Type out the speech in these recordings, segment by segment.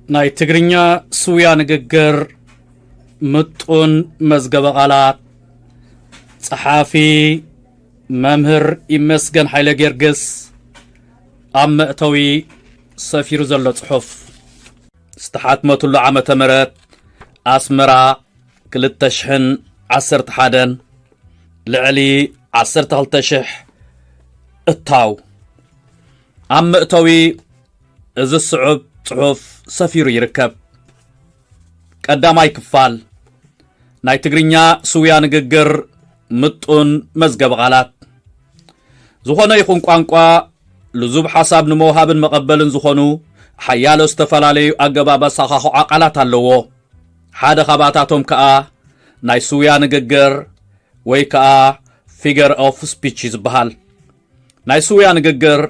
ናይ ትግርኛ ስውያ ንግግር ምጡን መዝገበ ቃላት ጸሓፊ መምህር ይመስገን ኃይለ ጌርግስ ኣብ መእተዊ ሰፊሩ ዘሎ ጽሑፍ ዝተሓትመቱሉ ዓመተ ምህረት ኣስመራ 2011 ልዕሊ 12,000 እታው ኣብ መእተዊ እዚ ስዑብ ጽሑፍ ሰፊሩ ይርከብ። ቀዳማይ ክፋል ናይ ትግርኛ ስውያ ንግግር ምጡን መዝገበ ቃላት ዝኾነ ይኹን ቋንቋ ልዙብ ሓሳብ ንመውሃብን መቐበልን ዝኾኑ ሓያሎ ዝተፈላለዩ ኣገባብ ኣሰኻኽዓ ቃላት ኣለዎ። ሓደ ካብኣታቶም ከዓ ናይ ስውያ ንግግር ወይ ከዓ ፊገር ኦፍ ስፒች ዝበሃል። ናይ ስውያ ንግግር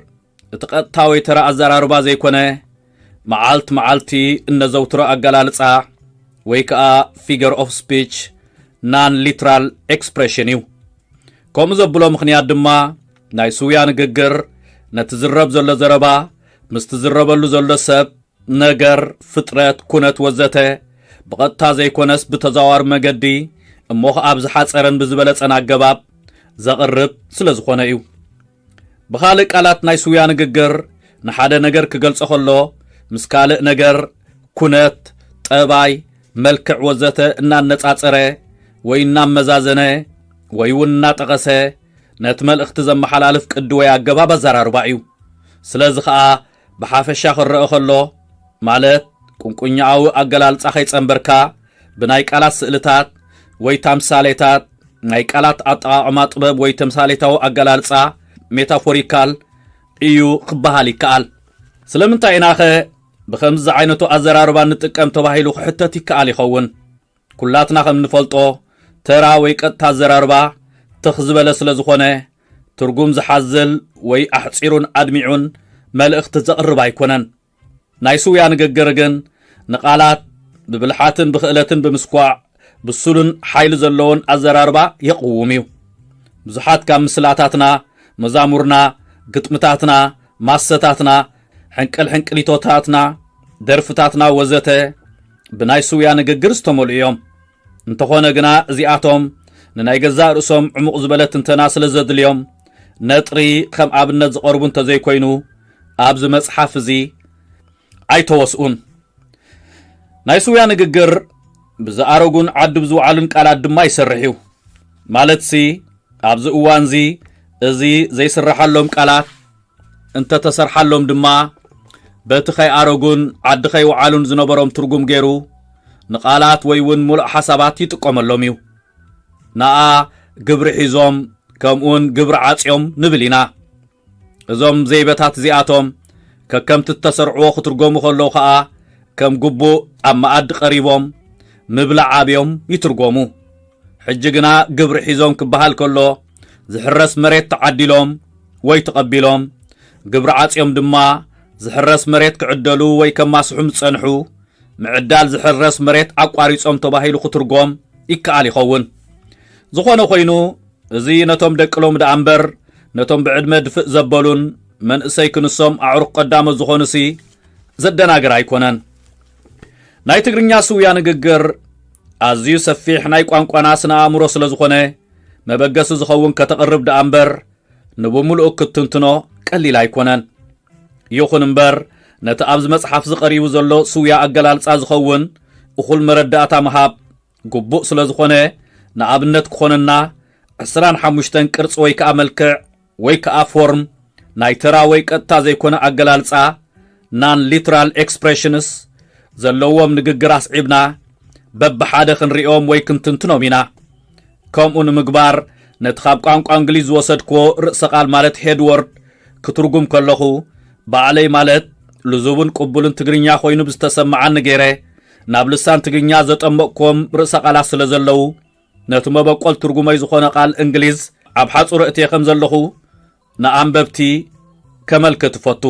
እቲ ቀጥታዊ ተራ ኣዘራርባ ዘይኮነ መዓልቲ እነዘውትሮ ኣገላልጻ ወይ ከዓ ፊገር ኦፍ ስፒች ናን ሊትራል ኤክስፕሬሽን እዩ። ከምኡ ዘብሎ ምኽንያት ድማ ናይ ስውያ ንግግር ነቲ ዝረብ ዘሎ ዘረባ ምስቲ ዝረበሉ ዘሎ ሰብ ነገር ፍጥረት ኩነት ወዘተ ብቐጥታ ዘይኮነስ ብተዘዋዋሪ መገዲ እሞ ኣብ ዝሓፀረን ብዝበለፀን ኣገባብ ዘቕርብ ስለ ዝኾነ እዩ። ብኻልእ ቃላት ናይ ስውያ ንግግር ንሓደ ነገር ክገልጾ ከሎ ምስ ካልእ ነገር ኩነት ጠባይ መልክዕ ወዘተ እናነጻጸረ ወይ እናመዛዘነ ወይ እውን እናጠቐሰ ነቲ መልእኽቲ ዘመሓላልፍ ቅዲ ወይ ኣገባብ ኣዘራርባ እዩ። ስለዚ ከዓ ብሓፈሻ ክረአ ከሎ ማለት ቁንቁኛዊ ኣገላልጻ ከይጸንበርካ ብናይ ቃላት ስእልታት ወይ ታምሳሌታት ናይ ቃላት ኣጠቓቕማ ጥበብ ወይ ተምሳሌታዊ ኣገላልጻ ሜታፎሪካል እዩ ክበሃል ይከኣል። ስለምንታይ ኢናኸ ብኸምዚ ዓይነቱ ኣዘራርባ ንጥቀም ተባሂሉ ክሕተት ይከኣል ይኸውን? ኩላትና ከም ንፈልጦ ተራ ወይ ቀጥታ ኣዘራርባ ትኽ ዝበለ ስለ ዝኾነ ትርጉም ዝሓዝል ወይ ኣሕፂሩን ኣድሚዑን መልእኽቲ ዘቕርብ ኣይኮነን። ናይ ስውያ ንግግር ግን ንቃላት ብብልሓትን ብኽእለትን ብምስኳዕ ብሱሉን ሓይሊ ዘለዎን ኣዘራርባ የቕውም እዩ። ብዙሓት ካብ ምስላታትና መዛሙርና ግጥምታትና ማሰታትና ሕንቅሊቶታትና ደርፍታትና ወዘተ ብናይ ስውያ ንግግር ዝተመልኡ እዮም። እንተኾነ ግና እዚኣቶም ንናይ ገዛእ ርእሶም ዕሙቕ ዝበለ ትንተና ስለ ዘድልዮም ነጥሪ ከም ኣብነት ዝቐርቡ እንተዘይኮይኑ ኣብዚ መጽሓፍ እዚ ኣይተወስኡን። ናይ ስውያ ንግግር ብዝኣረጉን ዓዲ ብዝወዓሉን ቃላት ድማ ይሰርሕ እዩ። ማለትሲ ኣብዚ እዋን እዚ እዚ ዘይስራሓሎም ቃላት እንተተሰርሓሎም ድማ በቲ ከይኣረጉን ዓዲ ከይወዓሉን ዝነበሮም ትርጉም ገይሩ ንቃላት ወይ እውን ሙሉእ ሓሳባት ይጥቀመሎም እዩ። ንኣ ግብሪ ሒዞም ከምኡውን ግብሪ ዓፅዮም ንብል ኢና። እዞም ዘይበታት እዚኣቶም ከከምቲ ተሰርዕዎ ክትርጎሙ ከለዉ ከዓ ከም ግቡእ ኣብ መኣዲ ቀሪቦም ምብላዕ ኣብዮም ይትርጎሙ። ሕጂ ግና ግብሪ ሒዞም ክበሃል ከሎ ዝሕረስ መሬት ተዓዲሎም ወይ ተቐቢሎም፣ ግብሪ ዓፅዮም ድማ ዝሕረስ መሬት ክዕደሉ ወይ ከማስሑም ዝጸንሑ፣ ምዕዳል ዝሕረስ መሬት ኣቋሪጾም ተባሂሉ ክትርጎም ይከኣል ይኸውን። ዝኾነ ኮይኑ እዚ ነቶም ደቅሎም ደኣ እምበር ነቶም ብዕድመ ድፍእ ዘበሉን መንእሰይ ክንሶም ኣዕሩኽ ቀዳሞት ዝኾኑሲ ዘደናግር ኣይኮነን። ናይ ትግርኛ ስውያ ንግግር ኣዝዩ ሰፊሕ ናይ ቋንቋና ስነ ኣእምሮ ስለ ዝኾነ መበገሲ ዝኸውን ከተቐርብ ደኣ እምበር ንብምልኡ ክትንትኖ ቀሊል ኣይኮነን። ይኹን እምበር ነቲ ኣብዚ መጽሓፍ ዝቐሪቡ ዘሎ ስውያ ኣገላልጻ ዝኸውን እኹል መረዳእታ ምሃብ ግቡእ ስለ ዝኾነ ንኣብነት ክኾነና 25 ቅርፂ ወይ ከዓ መልክዕ ወይ ከዓ ፎርም ናይ ተራ ወይ ቀጥታ ዘይኮነ ኣገላልጻ ናን ሊትራል ኤክስፕሬሽንስ ዘለዎም ንግግር ኣስዒብና በብሓደ ክንሪኦም ወይ ክንትንትኖም ኢና። ከምኡ ንምግባር ነቲ ካብ ቋንቋ እንግሊዝ ዝወሰድክዎ ርእሰ ቓል ማለት ሄድወርድ ክትርጉም ከለኹ ባዕለይ ማለት ልዙብን ቅቡልን ትግርኛ ኮይኑ ብዝተሰምዓኒ ገይረ ናብ ልሳን ትግርኛ ዘጠመቕክዎም ርእሰ ቓላት ስለ ዘለዉ ነቲ መበቆል ትርጉመይ ዝኾነ ቓል እንግሊዝ ኣብ ሓፁር እትየ ከም ዘለኹ ንኣንበብቲ ከመልክት ትፈቱ።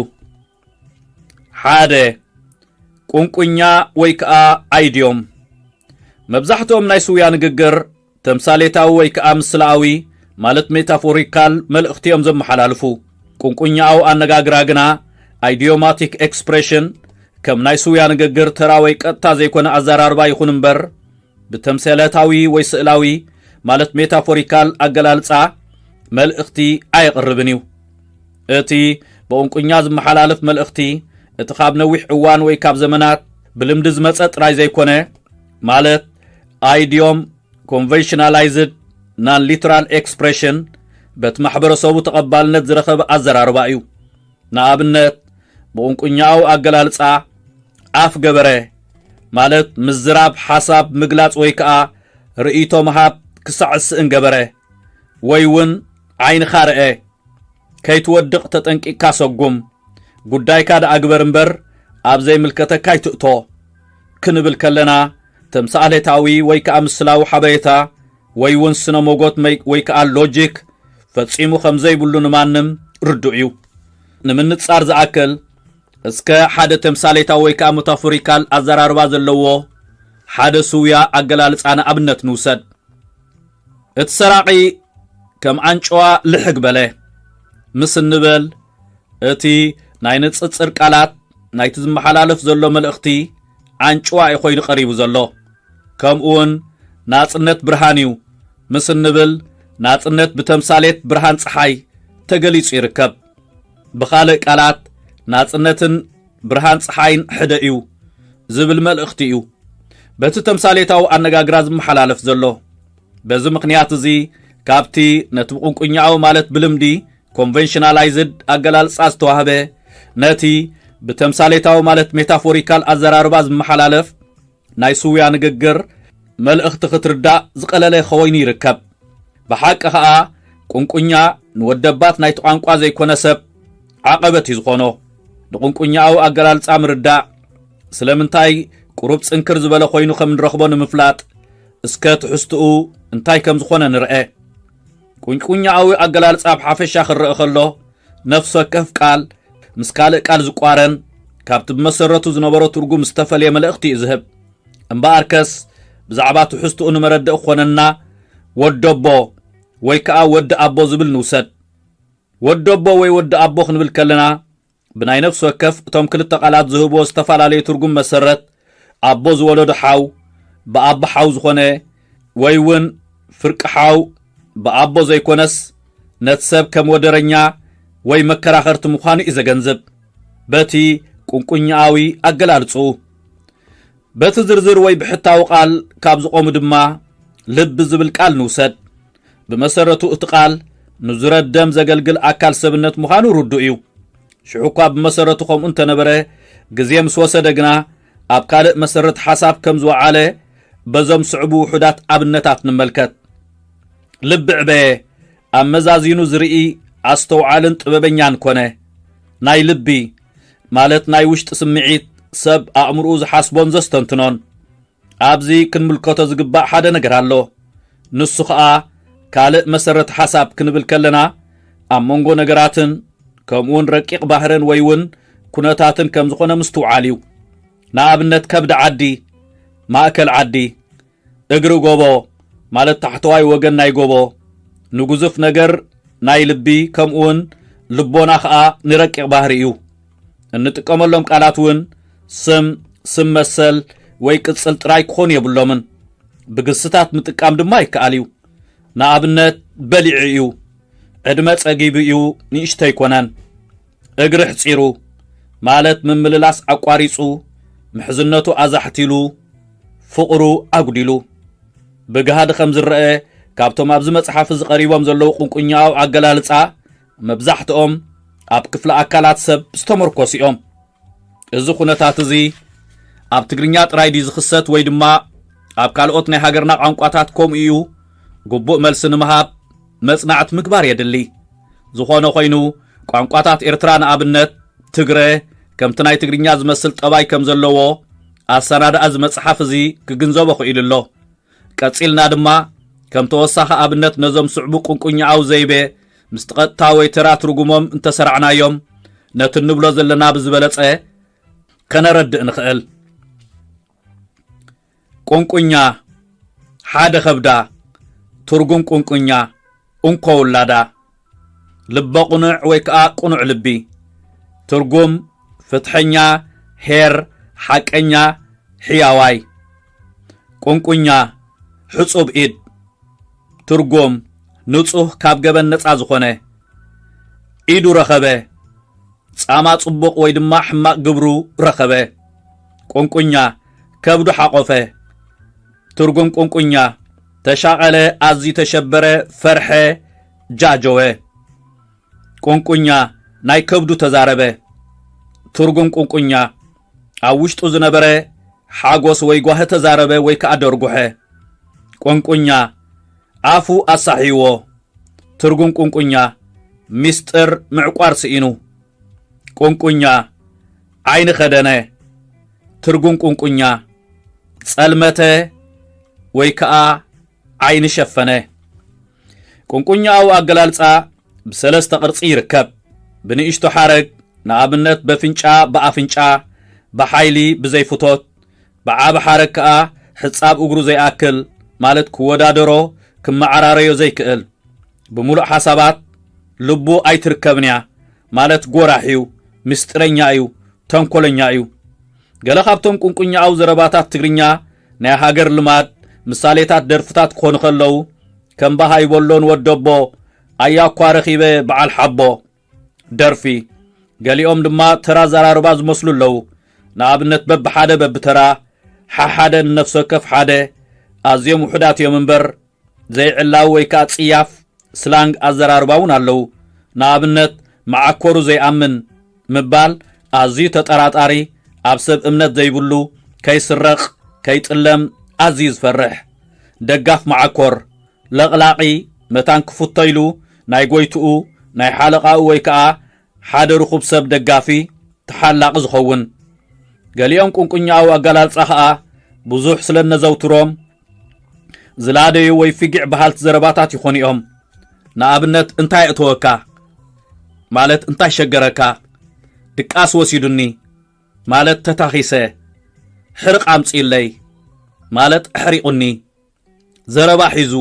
ሓደ ቁንቁኛ ወይ ከዓ ኣይድዮም። መብዛሕትኦም ናይ ስውያ ንግግር ተምሳሌታዊ ወይ ከዓ ምስላዊ ማለት ሜታፎሪካል መልእኽቲ እዮም ዘመሓላልፉ። ቁንቁኛዊ ኣነጋግራ ግና idiomatic expression ከም ናይ ስውያ ንግግር ተራ ወይ ቀጥታ ዘይኮነ ኣዘራርባ ይኹን እምበር ብተምሳሌታዊ ወይ ስእላዊ ማለት ሜታፎሪካል ኣገላልጻ መልእኽቲ ኣይቕርብን እዩ። እቲ ብቋንቋኛ ዝመሓላለፍ መልእኽቲ እቲ ካብ ነዊሕ እዋን ወይ ካብ ዘመናት ብልምዲ ዝመጸ ጥራይ ዘይኮነ ማለት idiom conventionalized non-literal expression በቲ ማሕበረሰቡ ተቐባልነት ዝረኸበ ኣዘራርባ እዩ። ንኣብነት ብቋንቋኛዊ ኣገላልጻ ኣፍ ገበረ ማለት ምዝራብ ሓሳብ ምግላጽ ወይ ከዓ ርእይቶ መሃብ ክሳዕስእን ገበረ ወይ እውን ዓይንኻ ርአ ከይትወድቕ ተጠንቂቕካ ሰጉም ጉዳይካ ደኣግበር እምበር ኣብ ዘይምልከተካ ይትእቶ ክንብል ከለና ተምሳሌታዊ ወይ ከዓ ምስላዊ ሓበሬታ ወይ እውን ስነ ሞጎት ወይ ከዓ ሎጂክ ፈጺሙ ከም ዘይብሉ ንማንም ርዱዕ እዩ። ንምንጻር ዝኣክል እስከ ሓደ ተምሳሌታዊ ወይ ከዓ ሜታፎሪካል ኣዘራርባ ዘለዎ ሓደ ስውያ ኣገላልጻ ንኣብነት ንውሰድ። እቲ ሰራቂ ከም ኣንጭዋ ልሕግ በለ ምስ እንበል እቲ ናይ ንጽጽር ቃላት ናይቲ ዝመሓላለፍ ዘሎ መልእኽቲ ኣንጭዋ እዩ ኮይኑ ቀሪቡ ዘሎ። ከምኡውን ናጽነት ብርሃን እዩ ምስ እንብል ናጽነት ብተምሳሌት ብርሃን ፀሓይ ተገሊጹ ይርከብ። ብኻልእ ቃላት ናጽነትን ብርሃን ፀሓይን ሕደ እዩ ዝብል መልእኽቲ እዩ በቲ ተምሳሌታዊ ኣነጋግራ ዝመሓላለፍ ዘሎ። በዚ ምኽንያት እዚ ካብቲ ነቲ ብቋንቋኛዊ ማለት ብልምዲ ኮንቨንሽናላይዝድ ኣገላልጻ ዝተዋህበ ነቲ ብተምሳሌታዊ ማለት ሜታፎሪካል ኣዘራርባ ዝመሓላለፍ ናይ ስውያ ንግግር መልእኽቲ ክትርዳእ ዝቐለለ ኮይኑ ይርከብ። ብሓቂ ከዓ ቋንቋኛ ንወደባት ናይቲ ቋንቋ ዘይኮነ ሰብ ዓቐበት እዩ ዝኾኖ። ንቋንቋኛዊ ኣገላልጻ ምርዳእ ስለምንታይ ቁሩብ ጽንክር ዝበለ ኮይኑ ከም ንረኽቦ ንምፍላጥ እስከ ትሕዝትኡ እንታይ ከም ዝኾነ ንርአ። ቋንቋኛዊ ኣገላልጻ ብሓፈሻ ክርአ ከሎ ነፍሲ ወከፍ ቃል ምስ ካልእ ቃል ዝቋረን ካብቲ ብመሰረቱ ዝነበሮ ትርጉም ዝተፈልየ መልእኽቲ እዩ ዝህብ እምበኣርከስ ብዛዕባ ትሕዝትኡ ንመረድእ ክኾነና ወደቦ ወይ ከዓ ወዲ ኣቦ ዝብል ንውሰድ። ወደቦ ወይ ወዲ ኣቦ ክንብል ከለና ብናይ ነፍሲ ወከፍ እቶም ክልተ ቃላት ዝህብዎ ዝተፈላለየ ትርጉም መሰረት ኣቦ ዝወለዶ ሓው ብኣቦ ሓው ዝኾነ ወይ እውን ፍርቂ ሓው ብኣቦ ዘይኮነስ ነቲ ሰብ ከም ወደረኛ ወይ መከራኸርቲ ምዃኑ እዩ ዘገንዝብ በቲ ቋንቋኛዊ ኣገላልጹ። በቲ ዝርዝር ወይ ብሕታዊ ቃል ካብ ዝቆሙ ድማ ልቢ ዝብል ቃል ንውሰድ። ብመሰረቱ እቲ ቃል ንዝረደም ዘገልግል ኣካል ሰብነት ምዃኑ ርዱእ እዩ። ሽዑ እኳ ብመሰረቱ ከምኡ እንተነበረ ግዜ ምስ ወሰደ ግና ኣብ ካልእ መሰረት ሓሳብ ከም ዝወዓለ በዞም ስዕቡ ውሑዳት ኣብነታት ንመልከት። ልቢ ዕበየ ኣብ መዛዚኑ ዝርኢ ኣስተውዓልን ጥበበኛን ኮነ። ናይ ልቢ ማለት ናይ ውሽጢ ስምዒት ሰብ ኣእምርኡ ዝሓስቦን ዘስተንትኖን። ኣብዚ ክንምልከቶ ዝግባእ ሓደ ነገር ኣሎ። ንሱ ከዓ ካልእ መሰረት ሓሳብ ክንብል ከለና ኣብ መንጎ ነገራትን ከምኡውን ረቂቕ ባህርን ወይ እውን ኩነታትን ከም ዝኾነ ምስትውዓል እዩ። ንኣብነት ከብዲ ዓዲ፣ ማእከል ዓዲ፣ እግሪ ጎቦ ማለት ታሕተዋይ ወገን ናይ ጎቦ፣ ንግዙፍ ነገር ናይ ልቢ ከምኡውን ልቦና ከዓ ንረቂቕ ባህሪ እዩ። እንጥቀመሎም ቃላት እውን ስም መሰል ወይ ቅጽል ጥራይ ክኾኑ የብሎምን። ብግስታት ምጥቃም ድማ ይከኣል እዩ። ንኣብነት በሊዑ እዩ፣ ዕድመ ጸጊቡ እዩ ንእሽቶ ይኮነን። እግሪ ሕፂሩ ማለት ምምልላስ ኣቋሪጹ፣ ምሕዝነቱ ኣዛሕቲሉ፣ ፍቕሩ ኣጉዲሉ። ብግሃዲ ከም ዝረአ ካብቶም ኣብዚ መጽሓፍ ዝቐሪቦም ዘለዉ ቋንቋኛዊ ኣገላልጻ መብዛሕትኦም ኣብ ክፍለ ኣካላት ሰብ ዝተመርኮሱ እዮም። እዚ ኩነታት እዚ ኣብ ትግርኛ ጥራይ ድዩ ዝኽሰት ወይ ድማ ኣብ ካልኦት ናይ ሃገርና ቋንቋታት ከምኡ እዩ? ግቡእ መልሲ ንምሃብ መጽናዕቲ ምግባር የድሊ። ዝኾነ ኮይኑ ቋንቋታት ኤርትራ ንኣብነት ትግረ ከምቲ ናይ ትግርኛ ዝመስል ጠባይ ከም ዘለዎ ኣሰናዳኣ እዚ መጽሓፍ እዚ ክግንዘቦ ኽኢሉ ኣሎ። ቀጺልና ድማ ከም ተወሳኺ ኣብነት ነዞም ስዕቡ ቋንቋኛዊ ዘይቤ ምስ ቀጥታ ወይ ተራ ትርጉሞም እንተሰርዕናዮም ነቲ ንብሎ ዘለና ብዝበለጸ ከነረድእ ንኽእል። ቋንቋኛ ሓደ ከብዳ ትርጉም ቋንቋኛ እንኮ ውላዳ ልበ ቁኑዕ ወይ ከዓ ቁኑዕ ልቢ ትርጉም ፍትሐኛ ሄር ሓቀኛ ሕያዋይ ቁንቁኛ ሕጹብ ኢድ ትርጉም ንጹህ ካብ ገበን ነጻ ዝኾነ ኢዱ ረኸበ ጻማ ጽቡቕ ወይ ድማ ሕማቕ ግብሩ ረኸበ ቁንቁኛ ከብዱ ሓቆፈ ትርጉም ቁንቁኛ ተሻቐለ ኣዚ ተሸበረ ፈርሐ ጃጀወ ቁንቁኛ ናይ ከብዱ ተዛረበ ትርጉም ቁንቁኛ ኣብ ውሽጡ ዝነበረ ሓጎስ ወይ ጓህ ተዛረበ ወይ ከዓ ደርጉሐ ቁንቁኛ ኣፉ ኣሳሒዎ ትርጉም ቁንቁኛ ሚስጥር ምዕቋር ስኢኑ ቁንቁኛ ዓይኒ ኸደነ ትርጉም ቁንቁኛ ጸልመተ ወይ ከዓ ዓይኒ ሸፈነ ቁንቁኛው ኣገላልጻ ብሰለስተ ቅርጺ ይርከብ ብንእሽቶ ሓረግ ንኣብነት በፍንጫ ብኣፍንጫ ብሓይሊ ብዘይፍቶት ብዓብ ሓረግ ከዓ ሕጻብ እግሩ ዘይኣክል ማለት ክወዳደሮ ክመዓራረዮ ዘይክእል ብምሉእ ሓሳባት ልቡ ኣይትርከብንያ ማለት ጎራሕዩ ምስጥረኛ እዩ ተንኰለኛ እዩ ገለ ካብቶም ቁንቁኛው ዘረባታት ትግርኛ ናይ ሃገር ልማድ ምሳሌታት ደርፍታት ክኾኑ ከለዉ ከም ባሃ ይበሎን ወደቦ ኣያኳ ረኺበ በዓል ሓቦ ደርፊ ገሊኦም ድማ ተራ ዘራርባ ዝመስሉ ኣለዉ ንኣብነት በብሓደ በብተራ ሓሓደ ንነፍሲ ወከፍ ሓደ ኣዝዮም ውሑዳት እዮም እምበር ዘይዕላው ወይ ከዓ ጽያፍ ስላንግ ኣዘራርባ እውን ኣለዉ ንኣብነት መዓኮሩ ዘይኣምን ምባል ኣዝዩ ተጠራጣሪ ኣብ ሰብ እምነት ዘይብሉ ከይስረቕ ከይጥለም ኣዝዩ ዝፈርሕ ደጋፍ መዓኮር ለቕላቒ መታን ክፍተይሉ ናይ ጎይትኡ ናይ ሓለቓኡ ወይ ከዓ ሓደ ርኹብ ሰብ ደጋፊ ተሓላቒ ዝኸውን ገሊኦም ቁንቁኛው ኣገላልጻ ከዓ ብዙሕ ስለ ነዘውትሮም ዝላደዩ ወይ ፍጊዕ ባህልቲ ዘረባታት ይኾኑ እዮም ንኣብነት እንታይ እትወካ ማለት እንታይ ሸገረካ ድቃስ ወሲዱኒ ማለት ተታኺሰ ሕርቕ ኣምጺለይ ማለት ኣሕሪቑኒ ዘረባ ሒዙ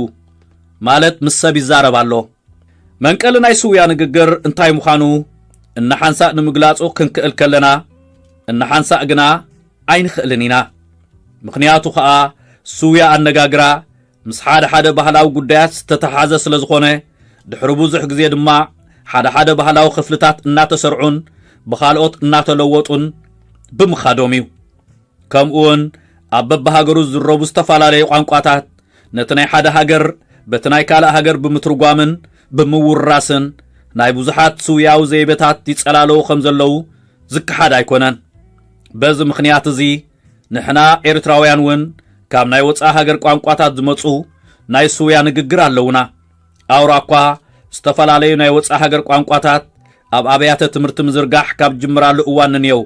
ማለት ምስ ሰብ ይዛረብ ኣሎ መንቀሊ ናይ ስውያ ንግግር እንታይ ምዃኑ እናሓንሳእ ንምግላጹ ክንክእል ከለና እናሓንሳእ ግና ኣይንኽእልን ኢና ምኽንያቱ ከዓ ስውያ ኣነጋግራ ምስ ሓደ ባህላዊ ጉዳያት ዝተተሓዘ ስለ ዝኾነ ድሕሪ ብዙሕ ግዜ ድማ ሓደ ባህላዊ ክፍልታት እናተሰርዑን ብኻልኦት እናተለወጡን ብምኻዶም እዩ ከምኡውን ኣብ በብሃገሩ ዝረቡ ዝተፈላለዩ ቋንቋታት ነቲ ናይ ሓደ ሃገር በቲ ናይ ካልእ ሃገር ብምትርጓምን ብምውራስን ናይ ብዙሓት ስውያዊ ዘይቤታት ይጸላለዉ ከም ዘለዉ ዝክሓድ ኣይኮነን በዚ ምኽንያት እዚ ንሕና ኤርትራውያን እውን ካብ ናይ ወፃኢ ሃገር ቋንቋታት ዝመፁ ናይ ስውያ ንግግር ኣለውና ኣውራ እኳ ዝተፈላለዩ ናይ ወፃኢ ሃገር ቋንቋታት ኣብ ኣብያተ ትምህርቲ ምዝርጋሕ ካብ ጅምራሉ እዋን ነንየው